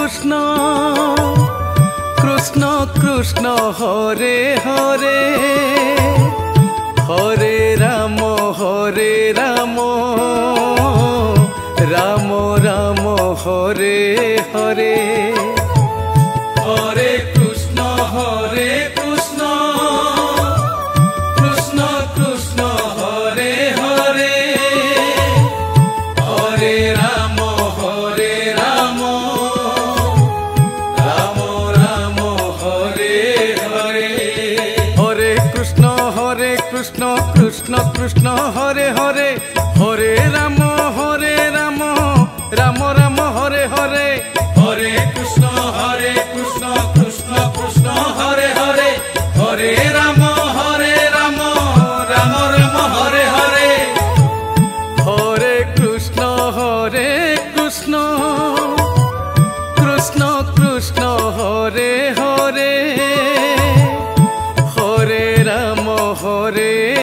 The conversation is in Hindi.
कृष्ण कृष्ण कृष्ण हरे हरे हरे राम राम राम हरे हरे हरे कृष्ण कृष्ण कृष्ण हरे हरे हरे राम राम राम हरे हरे हरे कृष्ण कृष्ण कृष्ण हरे हरे हरे राम राम राम हरे हरे हरे कृष्ण कृष्ण कृष्ण हरे हरे हरे राम राम राम हरे हरे हरे कृष्ण कृष्ण कृष्ण हरे हरे हरे राम